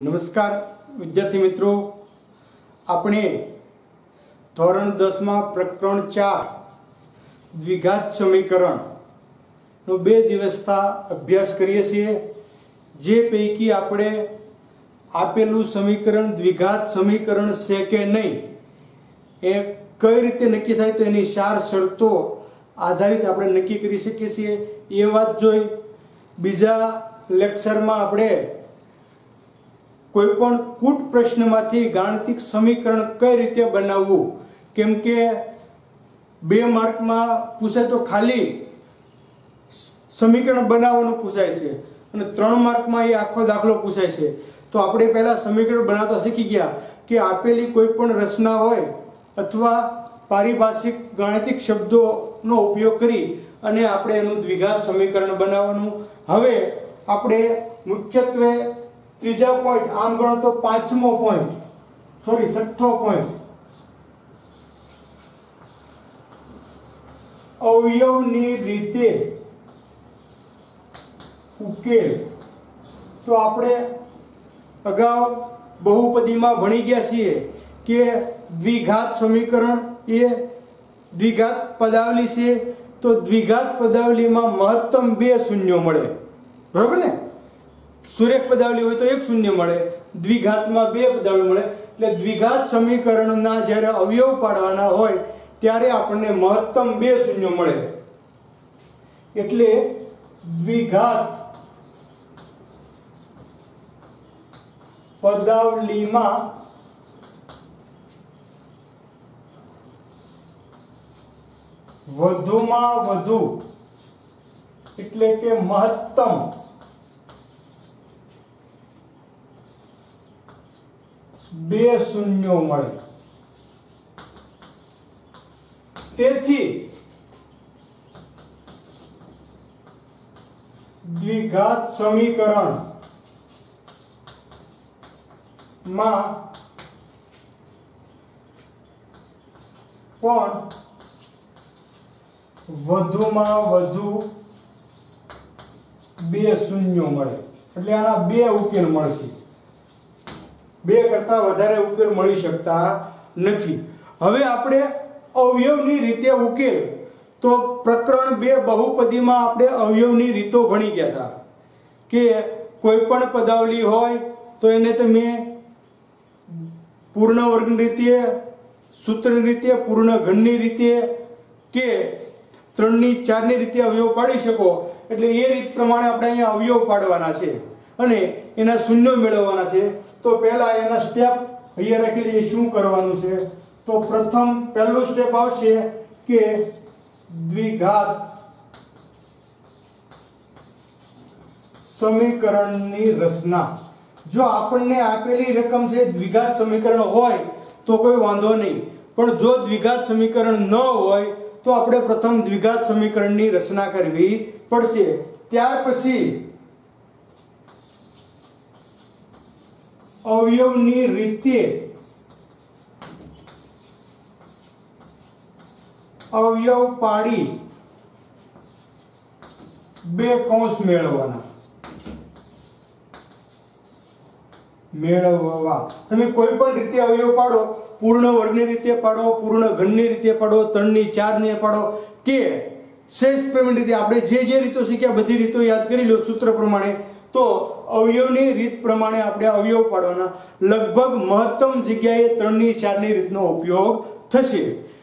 नमस्कार विद्यार्थी मित्रों, આપણે ધોરણ 10 માં પ્રકરણ 4 દ્વિઘાત સમીકરણ નો 2 દિવસથી અભ્યાસ કરીએ છીએ। જે પૈકી આપણે આપેલું સમીકરણ દ્વિઘાત સમીકરણ છે કે નહીં એ કઈ રીતે નક્કી થાય તો એની 4 શરતો આધારિત આપણે નક્કી કરી શકીએ છીએ એ વાત જોઈ। બીજા લેક્ચરમાં આપણે कोईपण कूट प्रश्न मांथी गाणितिक समीकरण कई रीते बनाववुं, केम के 2 मार्क में पूछे तो खाली समीकरण बनाववानुं पूछाय छे अने 3 मार्क में ये आखो दाखलो पूछाय छे। तो आपणे पहला समीकरण बनावता शीखी गया कि आपेली कोईपण रचना होय अथवा पारिभाषिक गाणितिक शब्दों उपयोग करी अने आपणे एनुं द्विघात समीकरण बनाववानुं। हवे आपणे मुख्यत्वे तीजा पॉइंट आम गणो तो 5मो पॉइंट सॉरी 6ठो पॉइंट अवयवनी रीते उकेल। तो आपणे अगाउ बहुपदी में भणी गया छीए कि द्विघात समीकरण ए द्विघात पदावली छे। तो द्विघात पदावली में महत्तम 2 शून्यों मळे, बराबर ने। सुरेख पदावली हो तो 1 शून्य मळे, द्विघात में 2 पदावली मळे। એટલે દ્વિઘાત સમીકરણના જ્યારે અવયવ પાડવાના હોય ત્યારે આપણને મહત્તમ 2 શૂન્યો મળે। એટલે દ્વિઘાત પદાવલીમાં વધુમાં વધુ એટલે કે મહત્તમ 2 शून्यों मळे। तेथी द्विघात समीकरण में पण વધુમાં વધુ 2 શૂન્યો મળે એટલે આના 2 ઉકેલ મળશે। 2 करता વધારે ઉકેલ મળી શકતા નથી। હવે આપણે અવયવની રીતે ઉકેલ તો પ્રકરણ 2 બહુપદીમાં આપણે અવયવની રીતો ભણી ગયા હતા કે કોઈપણ પદાવલી હોય તો એને તમે પૂર્ણ વર્ગની રીતે, સૂત્રની રીતે, પૂર્ણ ઘનની રીતે કે 3 ની 4 ની રીતે અવયવ પાડી શકો। એટલે એ રીત પ્રમાણે આપણે અહીંયા અવયવ પાડવાના છે અને એના શૂન્યો મેળવવાના છે। तो पहला एना स्टेप अहींया राखी शुं करवानुं छे। तो प्रथम पहलुं स्टेप आवशे के द्विघात समीकरणनी रचना। जो आपणे आपेली रकम छे द्विघात समीकरण होय तो कोई वांधो नहीं, पण जो द्विघात समीकरण न होय तो आपणे प्रथम द्विघात समीकरणनी रचना करवी पड़शे। त्यार पछी अवयवनी रीते अवयव पाड़ी 2 कौंस मेळववाना। તમે કોઈ પણ રીતે અવયવ પાડો, પૂર્ણ વર્ગની રીતે પાડો, પૂર્ણ ઘનની રીતે પાડો, 3 ની 4 ની પાડો કે શેષ પ્રમાણ રીતે આપણે જે રીતો શીખ્યા બધી રીતો યાદ કરી લો सूत्र प्रमाणे। तो अवयवनी रीत प्रमाणे आपणे अवयव पाडवाना। लगभग महत्तम जग्याए 3 ની 4 ની રીતનો ઉપયોગ થશે।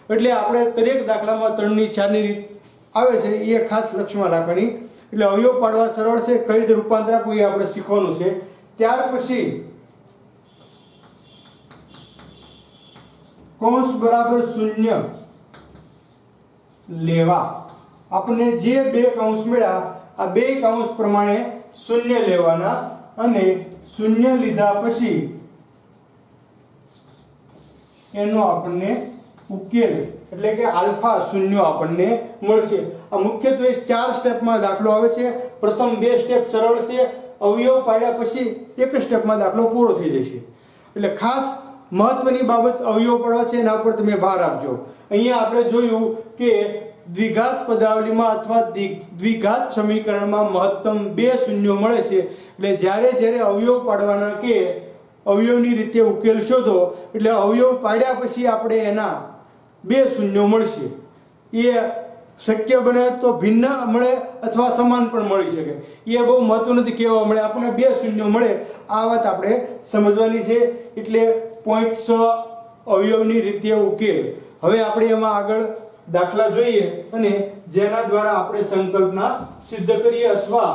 એટલે આપણે દરેક દાખલામાં 3 ની 4 ની રીત આવે છે એ ખાસ લક્ષમાં રાખવાની। એટલે અવયવ પાડવા સરળ છે, કઈ રીતે રૂપાંતર આપવું એ આપણે શીખવાનું છે। ત્યાર પછી કૌંસ બરાબર 0 લેવા। આપણે જે 2 કૌંસ મળ્યા આ 2 કૌંસ પ્રમાણે 0 લેवाना અને 0 લીધા પછી એનો આપણને ઉકેલ એટલે કે આલ્ફા શૂન્ય આપણને મળશે। આ મુખ્યત્વે 4 સ્ટેપમાં દાખલો આવે છે। પ્રથમ 2 સ્ટેપ સરળ છે, અવયવ પાડ્યા પછી એક સ્ટેપમાં દાખલો પૂરો થઈ જશે। એટલે ખાસ મહત્વની બાબત અવયવ પાડવા છે એના પર તમે ભાર આપજો। અહીંયા આપણે જોયું કે द्विघात पदावली में अथवा द्विघात समीकरण में महत्तम 2 शून्यों मळे छे। એટલે જ્યારે જ્યારે અવયવ પાડવાના કે અવયવની રીતે ઉકેલ શોધો, એટલે અવયવ પાડ્યા પછી આપણે એના બે શૂન્યો મળશે. એ શક્ય બને તો ભિન્ન મળે અથવા સમાન પણ મળી શકે. એ બહુ મહત્વ નથી કેવા મળે, આપણને બે શૂન્યો મળે આ વાત આપણે સમજવાની છે. એટલે પોઈન્ટ 6 અવયવની રીતે ઉકેલ. હવે આપણે એમાં આગળ દાખલા જોઈએ અને જેના દ્વારા આપણે સંકલ્પના સિદ્ધ કરીએ અથવા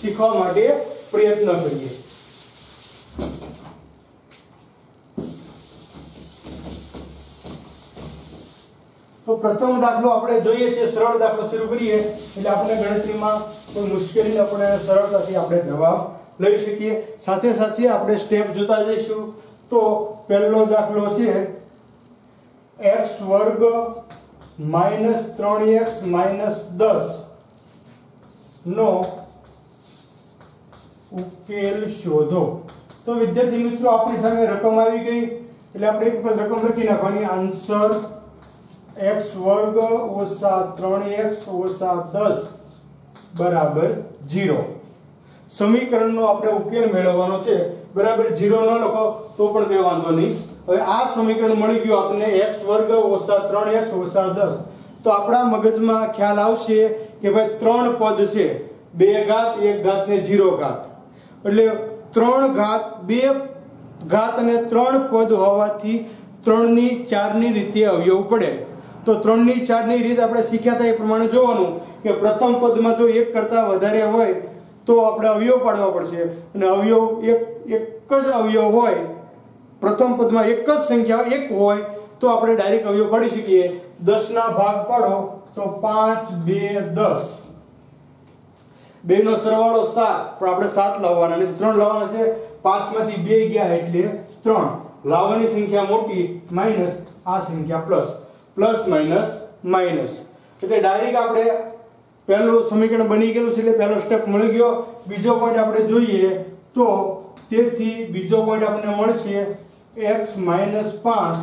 શીખવા માટે પ્રયત્ન કરીએ. તો પ્રથમ દાખલો આપણે જોઈએ છે, સરળ દાખલો શરૂ કરીએ એટલે આપણે ગણતરીમાં કોઈ મુશ્કેલી આપણે સરળતાથી આપણે જવાબ લઈ શકીએ. સાથે સાથે આપણે સ્ટેપ જોતા જઈશું. તો પહેલો દાખલો છે x વર્ગ માઈનસ 3x માઈનસ 10 નો ઉકેલ શોધો. તો વિદ્યાર્થી મિત્રો આપણી સામે રકમ આવી ગઈ એટલે આપણે એક પર રકમ લખી નાખવાની. આન્સર x વર્ગ ઓછા 3x ઓછા 10 બરાબર 0. સમીકરણનો આપણે ઉકેલ મેળવવાનો છે. બરાબર 0 ન લખો તો પણ કઈ વાંધો નહીં. હવે આ સમીકરણ મળી ગયું આપણને x વર્ગ ઓછા 3x ઓછા 10. તો આપણા મગજમાં ખ્યાલ આવશે કે ભાઈ ત્રણ પદ છે, 2 ઘાત 1 ઘાત ને 0 ઘાત, એટલે 3 ઘાત 2 ઘાત અને 3 પદ હોવાથી 3 ની 4 ની રીતે અવયવ પડે. તો 3 ની 4 ની રીત આપણે શીખ્યા હતા એ પ્રમાણે જોવાનું કે પ્રથમ પદમાં જો 1 કરતા વધારે હોય તો આપણે અવયવ પાડવા પડશે, અને અવયવ એક જ અવયવ હોય, પ્રથમ પદમાં એક જ સંખ્યા 1 હોય તો આપણે ડાયરેક્ટ અવયવ પાડી શકીએ. 10 ના ભાગ પાડો તો 5 2 10, 2 નો સરવાળો 7, પણ આપણે 7 લાવવાના નથી, 3 લાવવાના છે. 5 માંથી 2 ગયા એટલે 3. લાવવાની સંખ્યા મોટી માઈનસ આ સંખ્યા પ્લસ, પ્લસ માઈનસ માઈનસ, એટલે ડાયરેક્ટ આપણે પહેલું સમીકરણ બની ગયેલું છે એટલે પહેલો સ્ટેપ મળી ગયો. બીજો પોઈન્ટ આપણે જોઈએ તો તેથી બીજો પોઈન્ટ આપણને મળશે x માઈનસ 5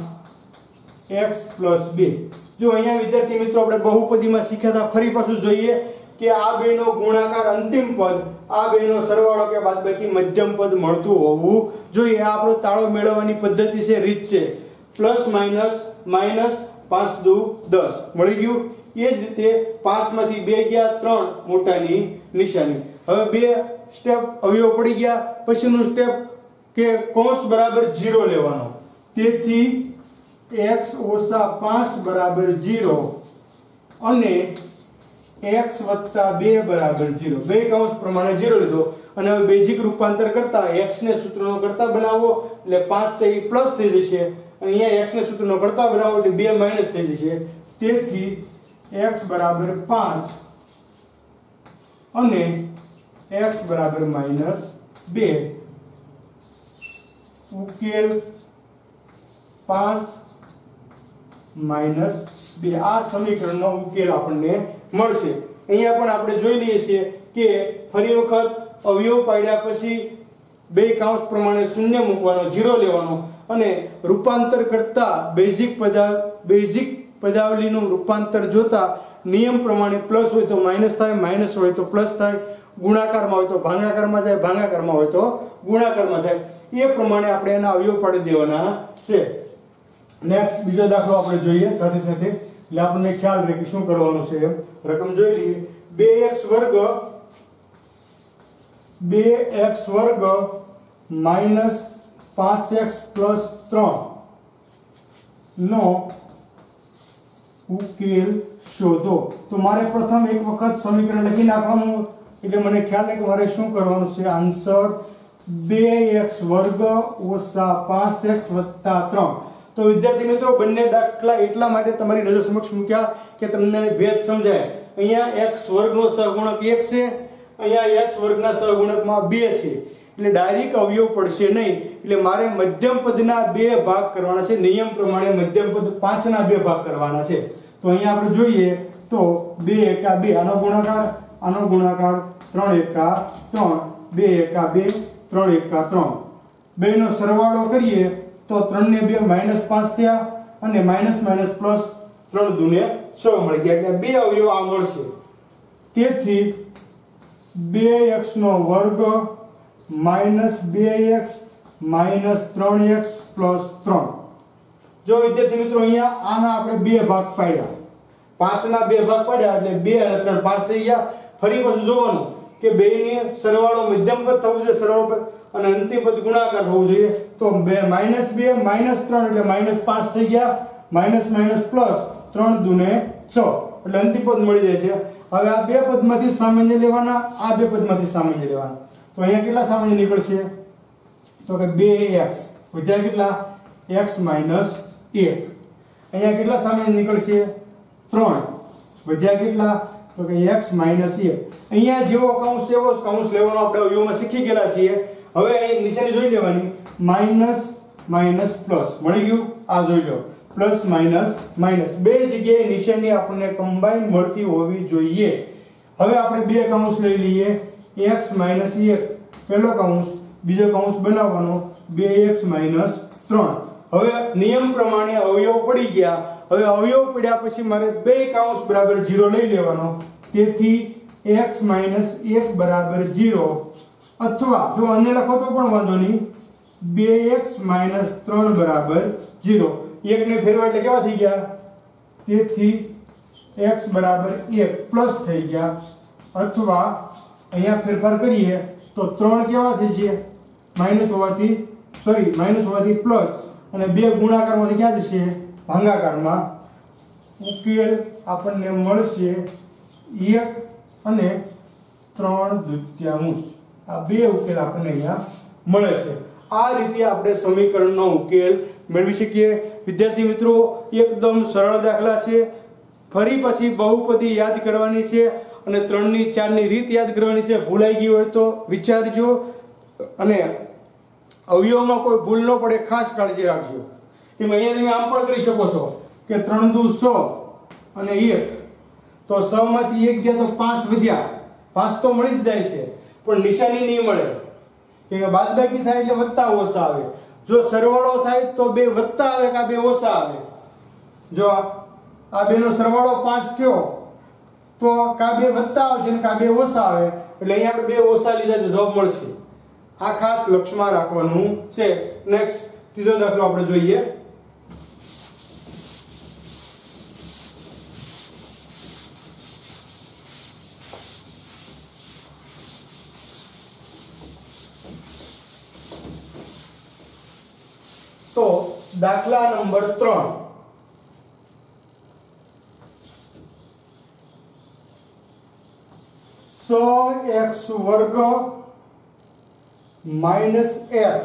x પ્લસ 2. જો અહીંયા વિદ્યાર્થી મિત્રો આપણે બહુપદીમાં શીખ્યા હતા, ફરી પાછું જોઈએ કે આ બેનો ગુણાકાર અંતિમ પદ, આ બેનો સરવાળો કે બાદબાકી મધ્યમ પદ મળતું હોવું જોઈએ. આ આપણો તાળો મેળવવાની પદ્ધતિ છે, રીત છે. પ્લસ માઈનસ માઈનસ 5 દુ 10 મળી ગયું. એ જ રીતે 5 માંથી 2 ગયા 3 મોટાની નિશાની. હવે બે સ્ટેપ અવયવ પડી ગયા. પછીનું સ્ટેપ કે કૌંસ બરાબર 0 લેવાનો. તેથી x ઓછા 5 બરાબર 0 અને x વત્તા 2 બરાબર 0. બે કૌંસ પ્રમાણે 0 લીધો અને હવે બેઝિક રૂપાંતર કરતા x ને સૂત્રનો કરતા બનાવો એટલે 5 છે એ પ્લસ થઈ જશે, અને અહીંયા x ને સૂત્રનો કરતા બનાવો એટલે 2 માઈનસ થઈ જશે. તેથી x બરાબર 5 અને x બરાબર માઈનસ 2. ઉકેલ 5 માઈનસ 2. આ સમીકરણનો ઉકેલ આપણને મળશે. અહીંયા પણ આપણે જોઈ લઈએ છીએ કે ફરી વખત અવયવ પાડ્યા પછી બે કૌંસ પ્રમાણે શૂન્ય મૂકવાનો, 0 લેવાનો, અને રૂપાંતર કરતા બેઝિક પદાવલીનું રૂપાંતર જોતા નિયમ પ્રમાણે પ્લસ હોય તો માઈનસ થાય, માઈનસ હોય તો પ્લસ થાય, ગુણાકારમાં હોય તો ભાગાકારમાં જાય, ભાગાકારમાં હોય તો ગુણાકારમાં થાય. એ પ્રમાણે આપણે એના અવયવ પાડી દેવાના છે. નેક્સ્ટ બીજો દાખલો આપણે જોઈએ સાથે સાથે, એટલે આપણને ખ્યાલ રહે કે શું કરવાનું છે. રકમ જોઈ લઈએ. 2x વર્ગ માઈનસ 5x પ્લસ 3 નો ઉકેલ શોધો. તો મારે પ્રથમ એક વખત સમીકરણ લખી નાખવાનું, એટલે મને ખ્યાલ છે કે મારે શું કરવાનું છે. આન્સર 2x વર્ગ ઓછા 5x વત્તા 3. તો વિદ્યાર્થી મિત્રો બંને દાખલા એટલા માટે તમારી નજર સમક્ષ મૂક્યા કે તમને ભેદ સમજાય. અહીંયા x વર્ગનો સહગુણક 1 છે, અહીંયા x વર્ગના સહગુણકમાં 2 છે, એટલે ડાયરેક્ટ અવયવ પડશે નહીં. એટલે મારે મધ્યમ પદના 2 ભાગ કરવાના છે. નિયમ પ્રમાણે મધ્યમ પદ 5 ના 2 ભાગ કરવાના છે. તો અહીંયા આપણે જોઈએ તો 2 એકા 2, આનો ગુણાકાર, આનો ગુણાકાર, 3 એકા 3, 2 એકા 2, 3 એકા 3. બેનો સરવાળો કરીએ તો 3 ને 2 માઈનસ 5 થયા, અને માઈનસ માઈનસ પ્લસ 3 દુને 6 મળી ગયા, એટલે બે અવયવ આ મળશે. તેથી 2x નો વર્ગ minus 2x minus 3x plus 3. જો વિદ્યાર્થી મિત્રો અહીંયા આના આપણે બે ભાગ પાડ્યા, 5 ના બે ભાગ પાડ્યા એટલે 2 અને 3 5 થઈ ગયા. ફરી પાછું જોવાનું કે બેની સરવાળો મધ્યમ પદ થવું જોઈએ, સરવાળો પદ, અને અંતિમ પદ ગુણાકાર થવું જોઈએ. તો -2 -3 એટલે -5 થઈ ગયા. માઇનસ માઇનસ પ્લસ 3 દુને 6 એટલે અંતિમ પદ મળી જાય છે. હવે આ બે પદમાંથી સામાન્ય લેવાના, આ બે પદમાંથી સામાન્ય લેવાના. તો અહીંયા કેટલા સામાન્ય નીકળશે? તો કે 2x વધ્યા કેટલા? x - 1. અહીંયા કેટલા સામાન્ય નીકળશે? 3 વધ્યા કેટલા? તો કે x - 1. અહીંયા જેવો કૌંસ એવો કૌંસ લેવાનો આપણે અવયવમાં શીખી ગયેલા છીએ. હવે અહીં નિશાની જોઈ લેવાની, માઇનસ માઇનસ પ્લસ મળી ગયું. આ જોઈ લો, પ્લસ માઇનસ માઇનસ બે જગ્યાએ નિશાની આપણને કમ્બાઈન મળતી હોવી જોઈએ. હવે આપણે બે કૌંસ લઈ લઈએ, x - 1 પહેલો કૌંસ, બીજો કૌંસ બનાવવાનો 2x - 3. હવે નિયમ પ્રમાણે અવયવ પડી ગયા. હવે અવયવ પડ્યા પછી મારે બે કૌંસ બરાબર 0 લઈ લેવાનો. તેથી x - 1 બરાબર 0, અથવા જો અન્ય લખો તો પણ વાંધો નહીં, 2x - 3 બરાબર 0. એક ને ફેરવા એટલે કેવા થઈ ગયા? તેથી x બરાબર 1 પ્લસ થઈ ગયા. અથવા અહીંયા ફેરફાર કરીએ તો 3 કેવા થઈ છે? માઇનસ હોવાથી પ્લસ, અને બે ગુણાકારમાંથી ક્યાં જશે? ભાગાકારમાં. ઉકેલ આપણને મળશે 1 અને 3/2. આ બે ઉકેલ આપણને અહીંયા મળે છે. આ રીતે આપણે સમીકરણનો ઉકેલ મેળવી શકીએ. વિદ્યાર્થી મિત્રો, એકદમ સરળ દાખલા છે. ફરી પછી બહુપદી યાદ કરવાની છે અને 3 ની 4 ની રીત યાદ કરવાની છે. ભૂલાઈ ગઈ હોય તો વિચારજો, અને અવયવમાં કોઈ ભૂલ ન પડે ખાસ કાળજી રાખજો. એમ અહીંયા તમે આમ પણ કરી શકો છો કે 3 દુ 100 અને 1, તો 100 માંથી 1 ગયા તો 5 વધ્યા. 5 તો મળી જ જાય છે, પણ નિશાની નહીં મળે. કે બાદબાકી થાય એટલે વત્તા ઓછા આવે. જો સરવાળો થાય તો બે વત્તા આવે કે બે ઓછા આવે. જો આ બેનો સરવાળો 5 થયો તો કા બે વત્તા આવશે ને કા બે ઓછા આવે. એટલે અહીંયા આપણે બે ઓછા લીધા તો જવાબ મળશે. આ ખાસ લક્ષમાં રાખવાનું છે. નેક્સ્ટ ત્રીજો દાખલો આપણે જોઈએ. તો દાખલા નંબર 3, x વર્ગ માઇનસ x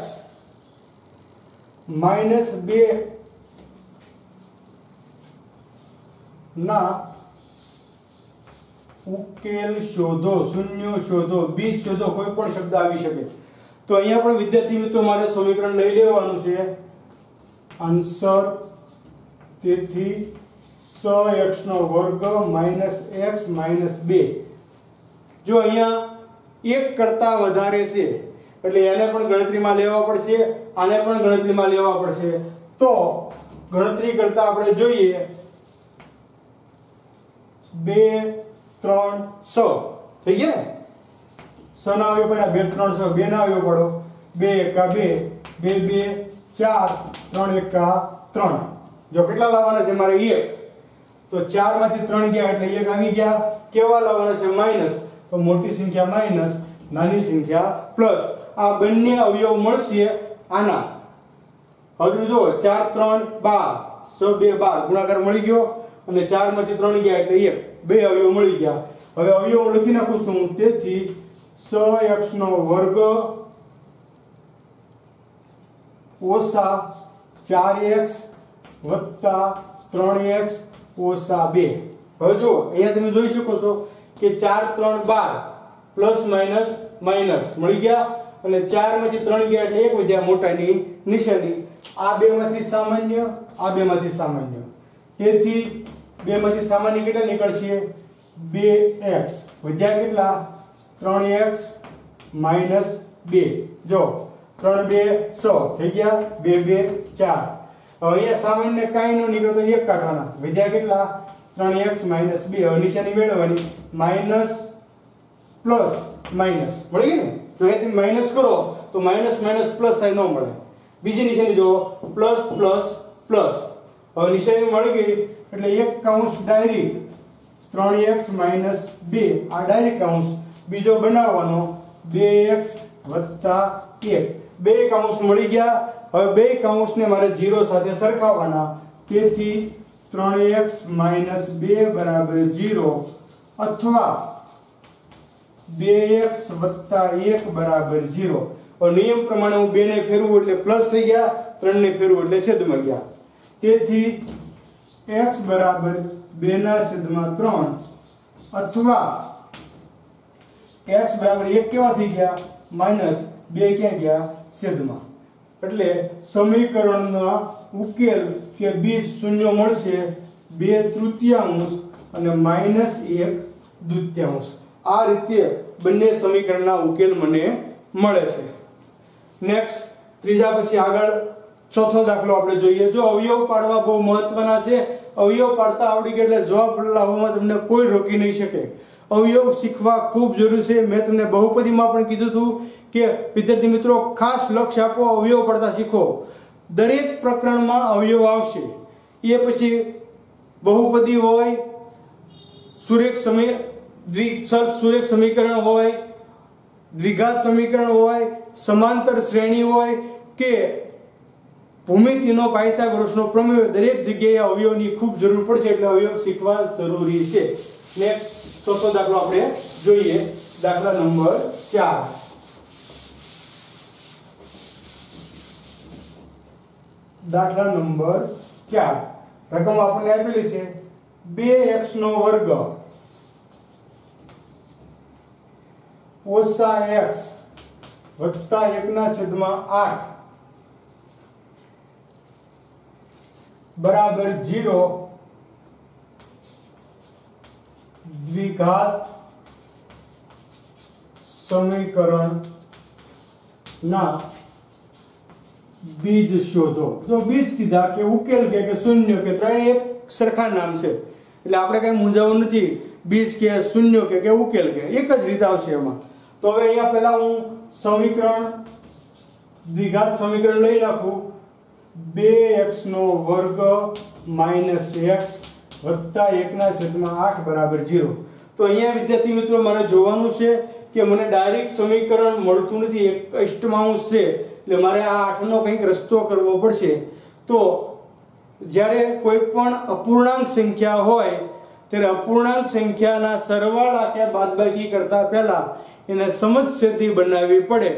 માઇનસ 2 ના ઉકેલ શોધો. શૂન્ય શોધો, બીજ શોધો, કોઈ પણ શબ્દ આવી શકે. તો અહીંયા પણ વિદ્યાર્થી મિત્રો મારે સમીકરણ લઈ લેવાનું છે. આન્સર તેથી 6x નો વર્ગ માઇનસ x માઇનસ 2. જો અહીંયા 1 કરતા વધારે છે એટલે એને પણ ગણતરીમાં લેવા પડશે, આને પણ ગણતરીમાં લેવા પડશે. તો ગણતરી કરતા આપણે જોઈએ 2 3 6 થઈ ગયા ને. 6 ના આવ્યો પડ્યા, 2 3 6, 2 ના આવ્યો પડો, 2 એકા 2, 2 2 4, 3 એકા 3. જો કેટલા લાવવાના છે મારે? 1. તો 4 માંથી 3 ગયા એટલે 1 આવી ગયા. કેવા લાવવાના છે? માઈનસ. તો મોટી સંખ્યા માઈનસ, નાની સંખ્યા પ્લસ. આ બંને અવયવ મળશે આના. હવે જો 4 3 12, 6 2 12 ગુણાકાર મળી ગયો, અને 4 માંથી 3 ગયા એટલે 1, બે અવયવ મળી ગયા. હવે અવયવ લખી નાખું છું. તેથી 6x નો વર્ગ ઓછા 4x વત્તા 3x ઓછા 2. હવે જો અહીંયા તમે જોઈ શકો છો કે 4 3 12 પ્લસ માઇનસ માઇનસ મળી ગયા, અને 4 માંથી 3 ગયા એટલે 1 વધ્યા મોટાની નિશાની. આ બે માંથી સામાન્ય, આ બે માંથી સામાન્ય. તેથી બે માંથી સામાન્ય કેટલા નીકળશે? 2x વધ્યા કેટલા? 3x minus 2. જો 3 2 6 થઈ ગયા, 2 2 4. હવે અહીંયા સામાન્ય કાંઈ ન નીકળે તો 1 કાઢવાના. વધ્યા કેટલા? 3x minus 2. હવે નિશાની મેળવવાની, માઇનસ પ્લસ માઇનસ મળી ગઈ ને. જો અહીંથી માઇનસ કરો તો માઇનસ માઇનસ પ્લસ થાય, ન મળે. બીજી નિશાની જો પ્લસ પ્લસ પ્લસ. હવે નિશાની મળી ગઈ એટલે એક કૌંસ ડાયરેક્ટ 3x - 2 આ ડાયરેક્ટ કૌંસ બીજો બનાવવાનો 2x + 1. બે કૌંસ મળી ગયા. હવે બે કૌંસને મારે 0 સાથે સરખાવવાના. તેથી 3x - 2 = 0 અથવા 2x + 1 = 0. और नियम प्रमाणे હું 2 ને ફેરવું એટલે પ્લસ થઈ ગયા, 3 ને ફેરવું એટલે છેદમાં ગયા. તેથી x = 2/3 અથવા x = 1 કેવા થઈ ગયા? -2 ક્યાં ગયા? છેદમાં. એટલે સમીકરણનો ઉકેલ કે બીજ શૂન્ય મળશે 2/3 અને -1/2. આ રીતે બંને સમીકરણના ઉકેલ મને મળે છે. નેક્સ્ટ ત્રીજા પછી આગળ ચોથો દાખલો આપણે જોઈએ. જો અવયવ પાડવા બહુ મહત્વના છે. અવયવ પાડતા આવડી ગયા એટલે જવાબ લાવવામાં તમને કોઈ રોકી નહીં શકે. અવયવ શીખવા ખૂબ જરૂરી છે. મેં તમને બહુપદીમાં પણ કીધું હતું કે વિદ્યાર્થી મિત્રો ખાસ લક્ષ્ય આપો, અવયવ પાડતા શીખો. દરેક પ્રકરણમાં અવયવ આવશે. એ પછી બહુપદી હોય, સુરેખ સમીકરણ હોય, દ્વિઘાત સમીકરણ હોય, સમાંતર શ્રેણી હોય કે ભૂમિતિનો પાયથાગોરસનો પ્રમેય, દરેક જગ્યાએ અવયવની ખૂબ જરૂર પડશે. એટલે અવયવ શીખવા જરૂરી છે. નેક્સ્ટ ચોથો દાખલો આપણે જોઈએ. દાખલા નંબર 4. દાખલા નંબર 4 રકમ આપણને આપેલી છે 2x નો વર્ગ ઓછા x વત્તા 1/8 બરાબર 0 દ્વિઘાત સમીકરણ ના बीज शोधो. जो बीज कीधा के उकेल के शून्य के त्रण एक सरखा नाम से એટલે આપણે કઈ મૂંઝાવું નથી. બીજ કે શૂન્ય કે ઉકેલ કે એક જ રીત આવશે એમાં. તો હવે અહીંયા પહેલા હું સમીકરણ દ્વિઘાત સમીકરણ લઈ નાખું. 2x નો વર્ગ - x વત્તા 1/8 બરાબર 0. તો અહીંયા વિદ્યાર્થી મિત્રો મારે જોવાનું છે કે મને ડાયરેક્ટ સમીકરણ મળતું નથી, એક અષ્ટમાંશ છે. એટલે મારે આ 8 નો કંઈક રસ્તો કરવો પડશે. તો જ્યારે કોઈ પણ અપૂર્ણાંક સંખ્યા હોય ત્યારે અપૂર્ણાંક સંખ્યાના સરવાળા કે બાદબાકી કરતા પહેલા એને સમછેદી બનાવવી પડે.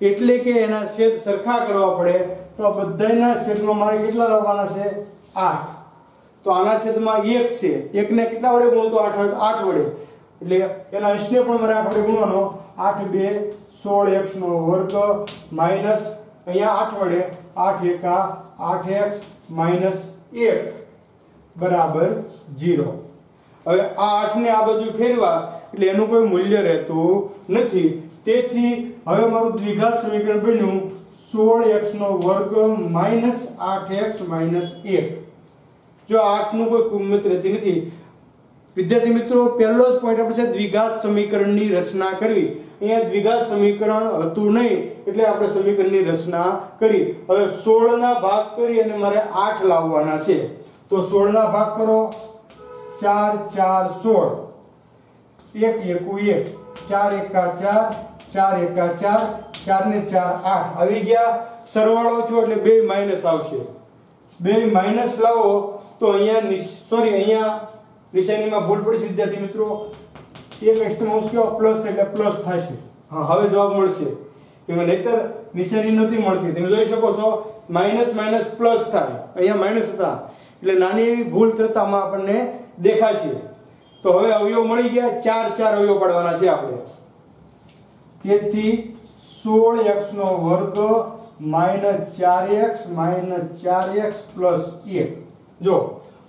એટલે કે એના છેદ સરખા કરવા પડે. તો બધાયના છેદમાં મારે કેટલા લાવવાના છે? 8. તો આના છેદમાં 1 છે. 1 ને કેટલા વડે ગુણો તો 8 વડે. એટલે એના અંશને પણ મારે 8 વડે ગુણવાનો. 8 2 16x નો વર્ગ માઈનસ અહીંયા 8 વડે 8 એકા 8x માઈનસ 1 બરાબર 0. હવે આ 8 ને આ બાજુ ફેરવા એટલે એનું કોઈ મૂલ્ય રહેતું નથી. તેથી હવે મારું દ્વિઘાત સમીકરણ બન્યું 16x નો વર્ગ માઈનસ 8x માઈનસ 1. જો 8 નું કોઈ કિંમત રહેતી નથી. વિદ્યાર્થી મિત્રો પહેલો જ પોઈન્ટ આપણે છે દ્વિઘાત સમીકરણની રચના કરવી. અહીંયા દ્વિઘાત સમીકરણ હતું નહીં એટલે આપણે સમીકરણની રચના કરી. હવે 16 ના ભાગ કરી અને મારે 8 લાવવાના છે. તો 16 ના ભાગ કરો. 4 4 16 1 એકુ 1 4 એકા 4 4 એકા 4 4 ને 4 8 આવી ગયા. સરવાળો થયો એટલે બે માઈનસ આવશે. બે માઈનસ લાવો તો અહીંયા નિશાનીમાં ભૂલ પડી વિદ્યાર્થી મિત્રો. એક અષ્ટમાંશ કેવો પ્લસ એટલે પ્લસ થશે. હા હવે જવાબ મળશે. કે નહીતર નિશાની નથી મળતી. તમે જોઈ શકો છો માઈનસ માઈનસ પ્લસ થાય. અહીંયા માઈનસ હતા એટલે નાની એવી ભૂલ થતામાં આપણને દેખાશે. તો હવે અવયવ મળી ગયા. 4 અવયવ પાડવાના છે આપણે. તેથી 16x નો વર્ગ -4x -4x + 1. જો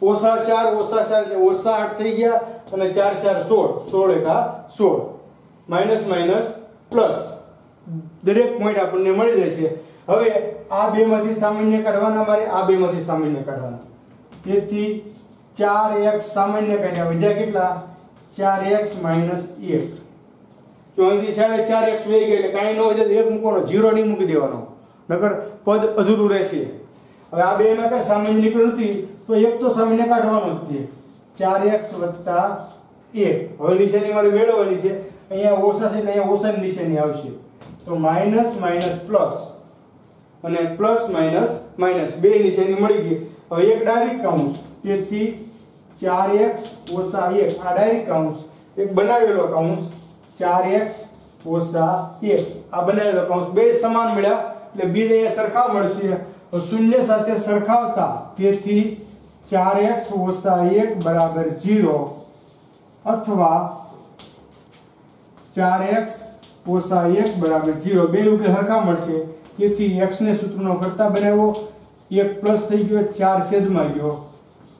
ઓછા 4 એટલે ઓછા 8 થઈ ગયા અને 4 4 16 16 એકા 16 માઈનસ માઈનસ પ્લસ દરેક પોઈન્ટ આપણને મળી જાય છે. હવે આ બે માંથી સામાન્ય કાઢવાના, મારે આ બે માંથી સામાન્ય કાઢવાના. તેથી 4x સામાન્ય કાઢ્યા વધ્યા કેટલા? 4x - 1. જો અહીંથી 4x વહી ગઈ એટલે કાંઈ ન હોય તો 1 મૂકવાનો, 0 નહીં મૂકી દેવાનો, નકર પદ અધૂરું રહેશે. હવે આ બેમાં કાંઈ સામાન્ય નીકળ્યું નથી તો એક તો સામાન્ય કાઢવાનો જ છે, 4x વત્તા 1. હવે નિશાની મારે મેળવવાની છે, અહીંયા ઓછા છે એટલે અહીંયા ઓછાની નિશાની આવશે, તો માઇનસ માઇનસ પ્લસ અને પ્લસ માઇનસ માઇનસ બે નિશાની મળી ગઈ. હવે એક ડાયરેક્ટ કાઉન્સ, તેથી 4x ઓછા 1 આ ડાયરેક્ટ કાઉન્સ, એક બનાવેલો કાઉન્સ 4x ઓછા 1 આ બનાવેલો કાઉન્સ, બે સમાન મળ્યા એટલે બીજ અહીંયા સરખા મળશે. શૂન્ય સાથે સરખાવતા, તેથી 4x ઓછા 1 બરાબર 0 અથવા 4x ઓછા 1 બરાબર 0 બે ઉકેલ સરખા મળશે. તેથી x ને સૂત્રનો કરતા બનાવ્યો, 1 પ્લસ થઈ ગયો 4 છેદમાં ગયો,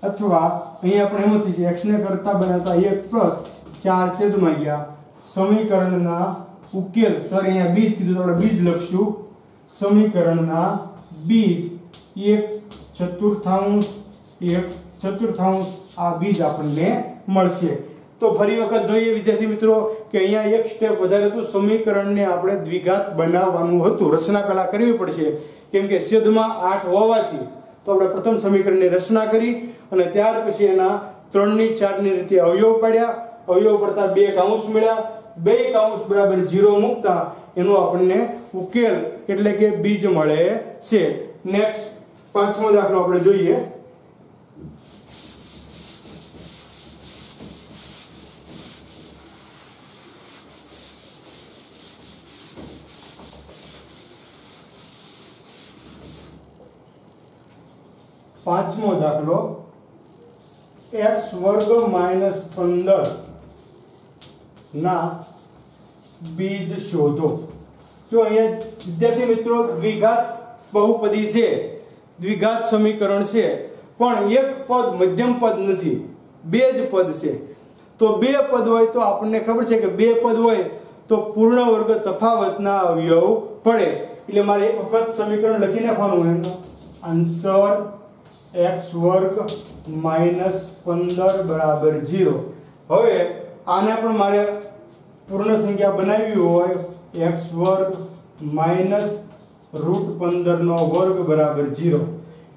અથવા અહીંયા આપણે એમ થઈ છે x ને કરતા બનાવતા 1 પ્લસ 4 છેદમાં ગયા. સમીકરણના ઉકેલ, સોરી અહીંયા બીજ કીધું તો આપણે બીજ લખશું. સમીકરણના બીજ 1/4 આ બીજ આપણને મળશે. તો ફરી વખત જોઈએ વિદ્યાર્થી મિત્રો કે અહીંયા એક સ્ટેપ વધારે હતું, સમીકરણને આપણે દ્વિઘાત બનાવવાનું હતું, રચના કલા કરવી પડશે કેમ કે છેદમાં 8 હોવાથી. તો આપણે પ્રથમ સમીકરણની રચના કરી અને ત્યાર પછી એના 3 ની 4 ની રીતે અવયવ પાડ્યા, અવયવ પડતા બે કાઉન્સ મળ્યા, બે કાઉન્સ બરાબર 0 મૂકતા એનો આપણને ઉકેલ એટલે કે બીજ મળે છે. નેક્સ્ટ પાંચમો દાખલો આપણે જોઈએ. પાંચમો દાખલો, x વર્ગ માઇનસ 15 ના બીજ શોધો. જો અહીંયા વિદ્યાર્થી મિત્રો દ્વિઘાત બહુપદી છે, દ્વિઘાત સમીકરણ છે, પણ એક પદ મધ્યમ પદ નથી, બે જ પદ છે. તો બે પદ હોય તો આપણને ખબર છે કે બે પદ હોય તો પૂર્ણ વર્ગ તફાવતના અવયવ પડે. એટલે મારે એક વખત સમીકરણ લખી નાખવાનું, એનો આન્સર x વર્ગ માઇનસ 15 બરાબર 0. હવે આને પણ મારે પૂર્ણ સંખ્યા બનાવવી હોય, x વર્ગ માઇનસ √15 નો વર્ગ બરાબર 0.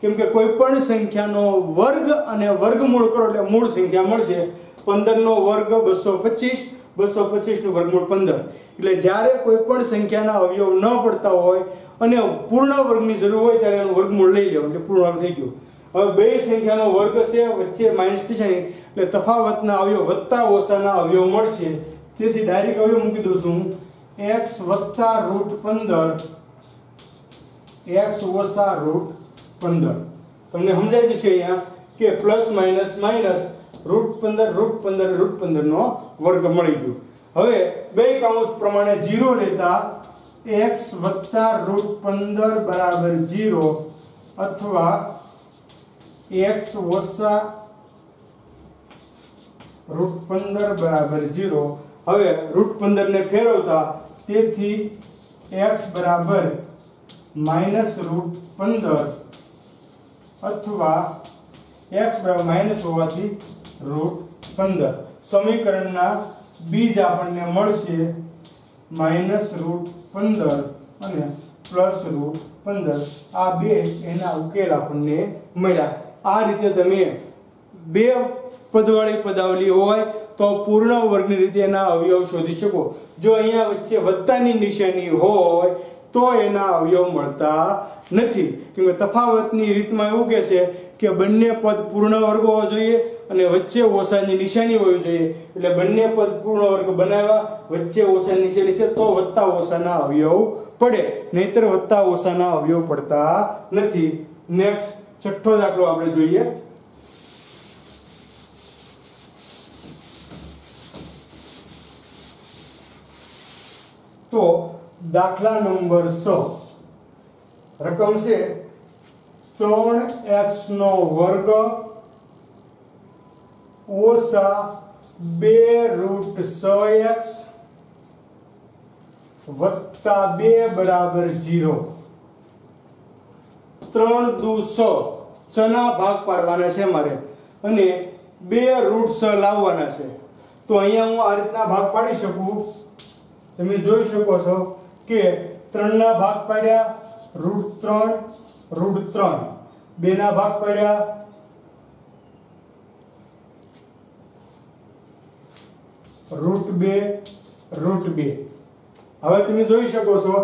કેમ કે કોઈ પણ સંખ્યાનો વર્ગ અને વર્ગમૂળ કરો એટલે મૂળ સંખ્યા મળશે. 15 નો વર્ગ 225, 225 નું વર્ગમૂળ 15. એટલે જ્યારે કોઈ પણ સંખ્યાના અવયવ ન પડતા હોય અને પૂર્ણ વર્ગની જરૂર હોય ત્યારે એનું વર્ગમૂળ લઈ લેવું એટલે પૂર્ણ વર્ગ થઈ ગયું. હવે બે સંખ્યાનો વર્ગ છે, વચ્ચે માઈનસ નિશાની એટલે તફાવતના અવયવ વત્તા ઓછાના અવયવ મળશે. તેથી ડાયરેક્ટ અવયવ મૂકી દઉં છું, x વત્તા √15 x ઓછા √15. તમને સમજાય જશે અહીંયા કે પ્લસ માઇનસ માઇનસ √15 નો વર્ગ મળી ગયો. હવે બે કાઉન્સ પ્રમાણે 0 લેતા x વત્તા √15 બરાબર 0 અથવા x ઓછા √15 બરાબર 0. હવે √15 ને ફેરવતા, તેથી x બરાબર માઇનસ √15 અથવા x બરાબર માઇનસ હોવાથી √15. સમીકરણના બીજ આપણને મળશે માઇનસ √15 અને પ્લસ √15. આ બે એના ઉકેલ આપણને મળ્યા. આ રીતે તમે બે પદવાળી પદાવલી હોય તો પૂર્ણ વર્ગની રીતે એના અવયવ શોધી શકો. જો અહીંયા વચ્ચે વત્તાની નિશાની હોય તો એના અવયવ મળતા નથી. કેમ કે તફાવતની રીતમાં એવું કહે છે કે બંને પદ પૂર્ણ વર્ગ હોવા જોઈએ અને વચ્ચે ઓછાની નિશાની હોવી જોઈએ. એટલે બંને પદ પૂર્ણ વર્ગ બનાવ્યા, વચ્ચે ઓછાની નિશાની છે તો વત્તા ઓછાના અવયવ પડે, નહીતર વત્તા ઓછાના અવયવ પડતા નથી. નેક્સ્ટ છઠ્ઠો દાખલો આપણે જોઈએ. તો દાખલા નંબર 6, રકમ છે 3x નો વર્ગ ઓછા 2√6x વત્તા 2 બરાબર 0. 3 દુ 6, 6 ના ભાગ પાડવાના છે મારે અને 2√6 લાવવાના છે. તો અહીંયા હું આ રીતના ભાગ પાડી શકું, તમે જોઈ શકો છો કે 3 ના ભાગ પાડ્યા √3 √3, 2 ના ભાગ પાડ્યા √2 √2. હવે તમે જોઈ શકો છો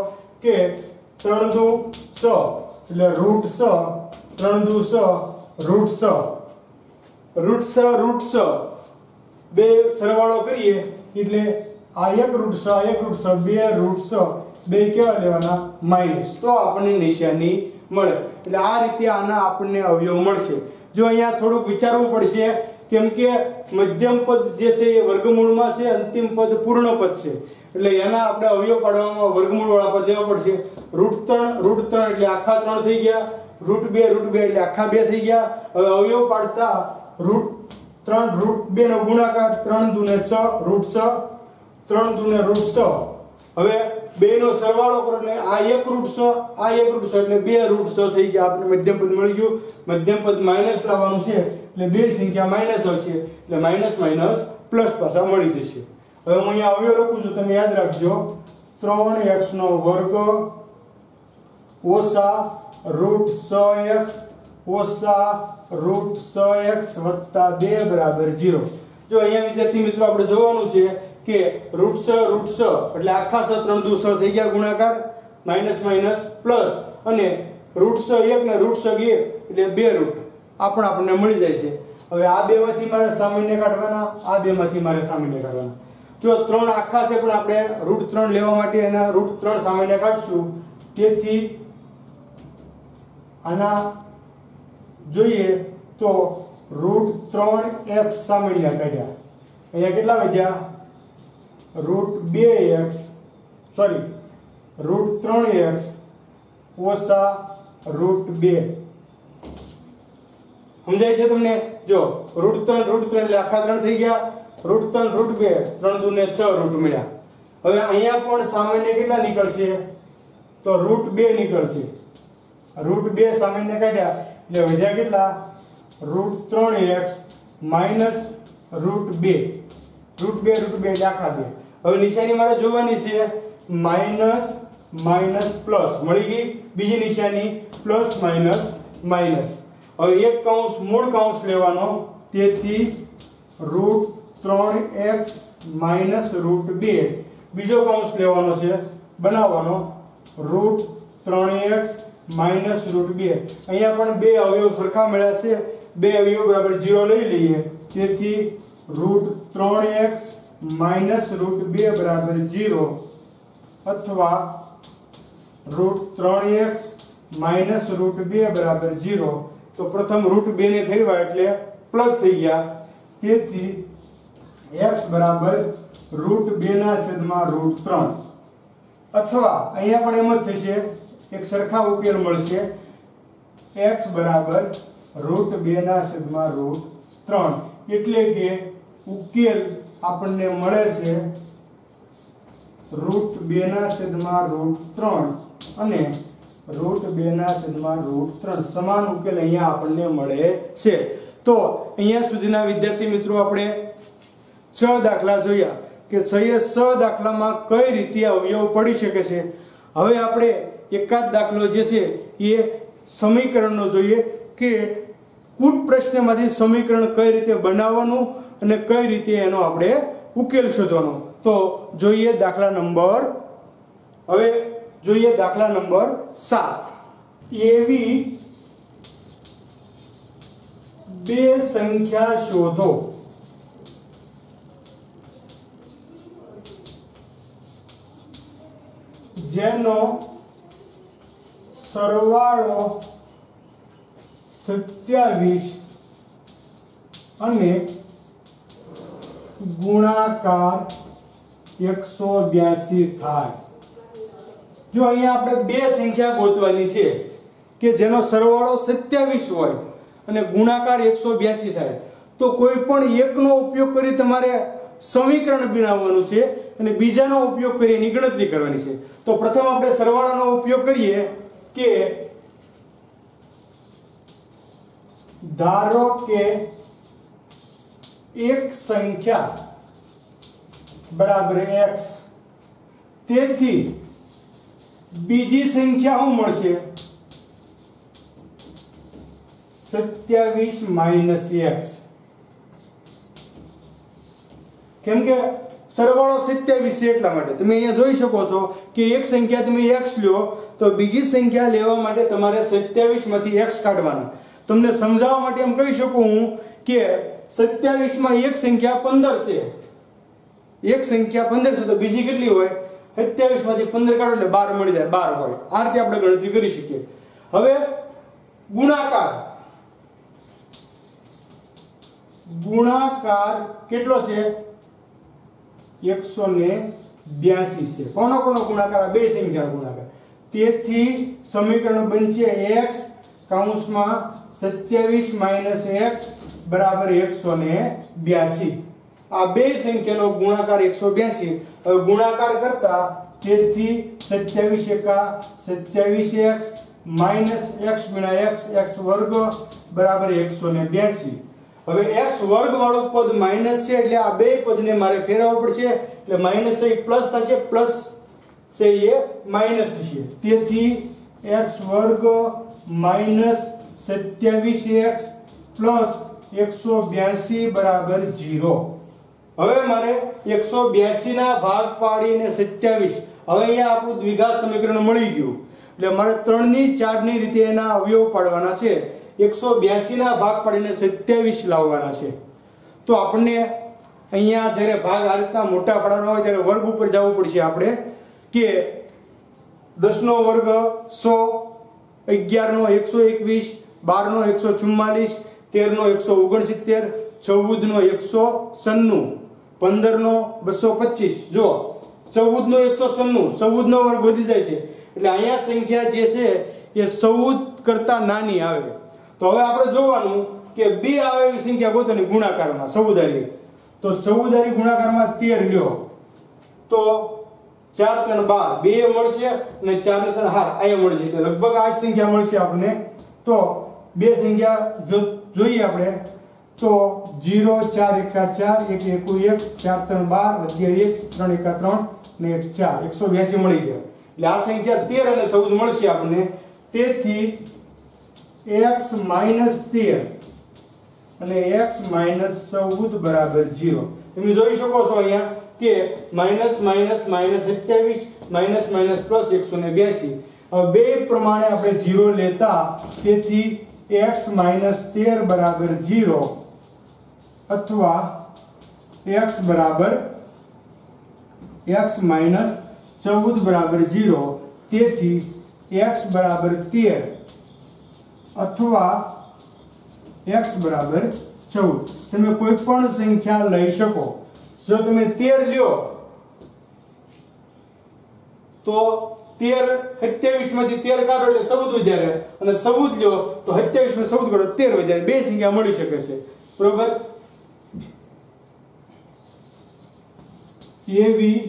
કે 3 દુ 6 એટલે √6, 3 દુ 6 √6, √6 બે સરવાળો કરીએ એટલે આ 1 √6 આ 1 √6 2 √6 બે કેવા લેવાના માઈનસ, તો આપણને નિશાની મળે. એટલે આ રીતે આના આપણને અવયવ મળશે. જો અહીંયા થોડુંક વિચારવું પડશે કેમ કે મધ્યમ પદ જે છે એ વર્ગમૂળમાં છે, અંતિમ પદ પૂર્ણ પદ છે, એટલે એના આપણે અવયવ પાડવામાં વર્ગમૂળ વાળા પદ લેવા પડશે. √3 એટલે આખા 3 થઈ ગયા, √2 એટલે આખા 2 થઈ ગયા. હવે અવયવ પાડતા √3 √2 નો ગુણાકાર 3 દુ ને 6 √6, 3 દુ ને √6. હવે બે નો સરવાળો કરો એટલે આ 1 √6 આ 1 √6 એટલે 2 √6 થઈ ગયા. આપણે મધ્યમ પદ મળી ગયું. મધ્યમ પદ માઈનસ લાવવાનું છે એટલે બે સંખ્યા માઈનસ હશે એટલે માઈનસ માઈનસ પ્લસ પાછા મળી જશે. હવે હું અહીંયા અવયવ લખું છું, તમે યાદ રાખજો 3x નો વર્ગ ઓછા √6x ઓછા √6x વત્તા 2 બરાબર 0. જો અહીંયા વિદ્યાર્થી મિત્રો આપણે જોવાનું છે કે √6 એટલે આખા 3 દુ 6 થઈ ગયા ગુણાકાર, માઈનસ માઈનસ પ્લસ, અને √6 1 ને √6 2 એટલે 2 રૂટ આપણને મળી જાય છે. હવે આ બે માંથી મારે સામાન્ય કાઢવાના, આ બે માંથી મારે સામાન્ય કાઢવાના. જો 3 આખા છે પણ આપણે √3 લેવા માટે એના √3 સામાન્ય કાઢશું, તેથી આના જોઈએ તો √3x સામાન્ય કાઢ્યા. અહીંયા કેટલા વધ્યા? √2x સોરી √3x ઓછા √2. સમજાય છે તમને? જો √3 એટલે આખા 3 થઈ ગયા, √3 √2 3 દુ ને 6 રૂટ મળ્યા. હવે અહીંયા પણ સામાન્ય કેટલા નીકળશે? તો √2 નીકળશે. √2 સામાન્ય કાઢ્યા એટલે વધ્યા કેટલા? √3x માઈનસ √2 એટલે આખા 2. હવે નિશાની મારે જોવાની છે માઈનસ માઈનસ પ્લસ મળી ગઈ. બીજી નિશાની પ્લસ માઈનસ માઈનસ. હવે એક કૌંસ મૂળ કૌંસ લેવાનો, તેથી √3x માઈનસ √2. બીજો કૌંસ લેવાનો છે બનાવવાનો √3x માઈનસ √2. અહીંયા પણ બે અવયવ સરખા મળ્યા છે, બે અવયવ બરાબર 0 લઈ લઈએ, તેથી √3x માઈનસ √2 બરાબર 0 અથવા √3x માઈનસ √2 બરાબર 0. તો પ્રથમ √2 ને ફેરવા એટલે પ્લસ થઈ ગયા, તેથી x બરાબર √2 ના છેદમાં √3. અથવા અહીંયા પણ એમ જ થશે, એક સરખા ઉકેલ મળશે, x બરાબર √2 ના છેદમાં √3. એટલે કે ઉકેલ આપણને મળે છે √2 ના છેદમાં √3 અને √2 ના છેદમાં √3 સમાન ઉકેલ અહીંયા આપણને મળે છે. તો અહીંયા સુધીના વિદ્યાર્થી મિત્રો આપણે 6 દાખલા જોયા કે 6 દાખલામાં કઈ રીતે અવયવ પડી શકે છે. હવે આપણે એકાદ દાખલો જે છે એ સમીકરણનો જોઈએ કે કુટ પ્રશ્નમાંથી સમીકરણ કઈ રીતે બનાવવાનું અને કઈ રીતે એનો આપણે ઉકેલ શોધવાનો. તો જોઈએ દાખલા નંબર 7. એવી બે સંખ્યા શોધો જેનો સરવાળો 27 અને ગુણાકાર 182 થાય. જો અહીંયા આપણે બે સંખ્યા ગોતવાની છે કે જેનો સરવાળો 27 હોય અને ગુણાકાર 182 થાય, તો કોઈ પણ એકનો ઉપયોગ કરી તમારે સમીકરણ બનાવવાનું છે અને બીજાનો ઉપયોગ કરી એની ગણતરી કરવાની છે. તો પ્રથમ આપણે સરવાળાનો ઉપયોગ કરીએ કે ધારો કે એક સંખ્યા બરાબર x તેથી બીજી સંખ્યા શું મળશે? 27 માઇનસ x. કેમ કે સરવાળો 27 છે એટલા માટે. તમે અહીંયા જોઈ શકો છો કે એક સંખ્યા તમે x લ્યો તો બીજી સંખ્યા લેવા માટે તમારે 27 માંથી x કાઢવાના. તમને સમજાવવા માટે એમ કહી શકું હું કે 27 માં એક સંખ્યા 15 છે. એક સંખ્યા 15 છે તો બીજી કેટલી હોય? 27 માંથી 15 કાઢો એટલે 12 મળી જાય. 12 હોય. આ રીતે આપણે ગણતરી કરી શકીએ. હવે ગુણાકાર કેટલો છે? 182 છે. કોનો ગુણાકાર? આ બે સંખ્યાનો ગુણાકાર. તેથી સમીકરણ બનશે x કૌંસમાં 27 માઇનસ x બરાબર 182. આ બે સંખ્યાનો ગુણાકાર 182. હવે ગુણાકાર કરતા તેથી 27 એકા 27x માઇનસ x ગુણ્યા x વર્ગ બરાબર 182. હવે x વર્ગ વાળું પદ માઈનસ છે એટલે આ બે પદને મારે ફેરવવું પડશે. એટલે માઈનસ છે એ પ્લસ થશે, પ્લસ છે એ માઈનસ થશે. તેથી x વર્ગ માઈનસ 27x પ્લસ 182 બરાબર 0. હવે મારે 182 ના ભાગ પાડીને 27. હવે અહીંયા આપણું દ્વિઘાત સમીકરણ મળી ગયું. એટલે મારે 3 ની 4 ની રીતે એના અવયવ પાડવાના છે. 182 ના ભાગ પાડીને 27 લાવવાના છે. તો આપણને અહીંયા જ્યારે ભાગ આ રીતના મોટા પાડવાના હોય ત્યારે વર્ગ ઉપર જવું પડશે આપણે કે 10 નો વર્ગ 100, 11 નો 121, 12 નો 144, 13 નો 169, 14 નો 196, 15 નો 225. જો 14 નો 196, 14 નો વર્ગ વધી જાય છે એટલે અહીંયા સંખ્યા જે છે એ 14 કરતા નાની આવે. તો હવે આપણે જોવાનું કે બે આવે એવી સંખ્યા ગોતવાની ગુણાકારમાં 14 હારી. તો 14 હારી ગુણાકારમાં 13 લ્યો તો 4 3 12 બે મળશે અને 4 ને 3 હાર અહીંયા મળશે. એટલે લગભગ આ જ સંખ્યા મળશે આપણને. તો બે સંખ્યા જો જોઈએ આપણે તો 0 4 એકા 4 1 1 4 3 12 1 3 એકા 3 ને 1 4 182 મળી ગયા. એટલે આ સંખ્યા 13 અને 14 મળશે આપણને. તેથી x માઈનસ 13 અને x માઈનસ 14 બરાબર 0. તમે જોઈ શકો છો અહીંયા કે minus minus minus 27 minus minus plus 182. હવે બે પ્રમાણે આપણે 0 લેતા તેથી x માઈનસ 13 બરાબર 0 અથવા x બરાબર x માઈનસ 14 બરાબર 0. તેથી x બરાબર 13 અથવા x બરાબર 14. તમે કોઈ પણ સંખ્યા લઈ શકો. જો તમે 13 લ્યો તો 13 27 માંથી 13 કાઢો એટલે 14 વધારે અને 14 લ્યો તો 27 માં 14 કાઢો 13 વધારે. બે સંખ્યા મળી શકે છે. બરોબર? એવી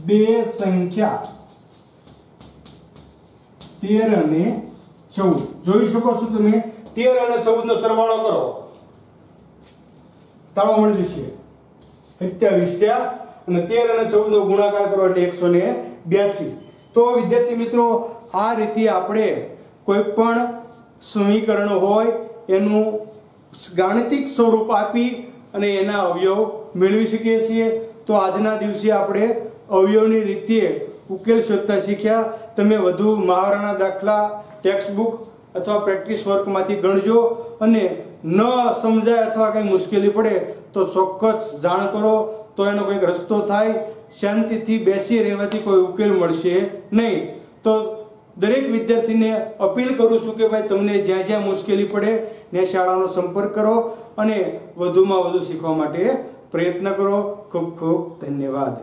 બે સંખ્યા 13 અને 14 જોઈ શકો છો. તમે 13 અને 14 નો સરવાળો કરો તાળો મળી જશે 27 થયા અને 13 અને 14 નો ગુણાકાર કરો એટલે 182. તો વિદ્યાર્થી મિત્રો આ રીતે આપણે કોઈ પણ સમીકરણ હોય એનું ગાણિતિક સ્વરૂપ આપી અને એના અવયવ મેળવી શકીએ છીએ. તો આજના દિવસે આપણે અવયવની રીતે ઉકેલ શોધતા શીખ્યા. તમે વધુ મહાવરાના દાખલા ટેક્સ્ટ બુક અથવા પ્રેક્ટિસ વર્કમાંથી ગણજો અને ન સમજાય અથવા કંઈ મુશ્કેલી પડે તો ચોક્કસ જાણ કરો તો એનો કંઈક રસ્તો થાય. શાંતિથી બેસી રહેવાથી કોઈ ઉકેલ મળશે નહીં. તો દરેક વિદ્યાર્થીને અપીલ કરું છું કે ભાઈ તમને જ્યાં જ્યાં મુશ્કેલી પડે ત્યાં શાળાનો સંપર્ક કરો અને વધુમાં વધુ શીખવા માટે પ્રયત્ન કરો. ખૂબ ખૂબ ધન્યવાદ.